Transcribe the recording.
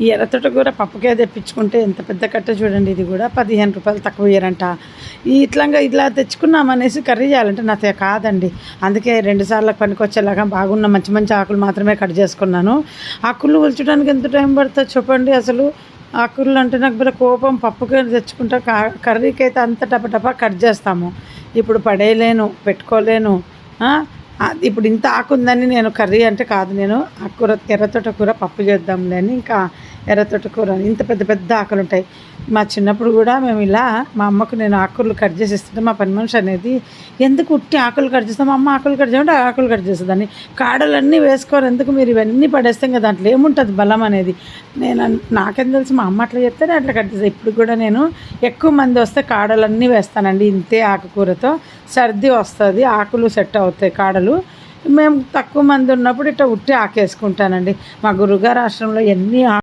ఈ ఎర్రతోటకూర పప్పుకే తెప్పించుకుంటే ఎంత పెద్ద కట్ట చూడండి. ఇది కూడా 15 రూపాయలు తక్కువ ఇయ్యరంట. ఇలా తెచ్చుకున్నామనేసి కర్రీ చేయాలంటే నాకు కాదండి. అందుకే 2 సార్లు పనికొచ్చేలాగా బాగున్న మంచి మంచి ఆకులు మాత్రమే కట్ చేసుకున్నాను. ఆకులు ఒలచడానికి ఎంత టైం పడుతుంది చెప్పండి. అసలు ఆకులు అంటే నాకు బిడ్డ కోపం. పప్పుకే తెచ్చుకుంటా, కర్రీకి అయితే అంత టపటపా కట్ చేస్తాము. ఇప్పుడు పడేయలేను, పెట్టుకోలేను. ఇప్పుడు ఇంత ఆకు ఉందని నేను కర్రీ అంటే కాదు, నేను ఎర్రతోటకూర పప్పు చేద్దాంలే అని ఇంకా ఎర్రతోటకూర ఇంత పెద్ద పెద్ద ఆకులు ఉంటాయి. మా చిన్నప్పుడు కూడా మేము ఇలా మా అమ్మకు నేను ఆకులు కట్ చేసి ఇస్తుంటే మా పని మనిషి అనేది, ఎందుకు ఉట్టి ఆకులు కట్ చేస్తాం, మా అమ్మ ఆకులు కట్ చేయమంటే ఆకులు కట్ చేస్తుందని, కాడలన్నీ వేసుకోరు ఎందుకు మీరు ఇవన్నీ పడేస్తాం కదా, దాంట్లో ఏముంటుంది బలం అనేది. నాకేం తెలుసు, మా అమ్మ అట్లా చెప్తేనే అట్లా కట్ చేస్తాను. ఇప్పుడు కూడా నేను ఎక్కువ మంది వస్తే కాడలన్నీ వేస్తానండి. ఇంతే ఆకుకూరతో సర్ది వస్తుంది, ఆకులు సెట్ అవుతాయి కాడలు. మేము తక్కువ మంది ఉన్నప్పుడు ఇట్లా ఉట్టి ఆకేసుకుంటానండి. మా గురుగారు ఆశ్రమంలో ఎన్ని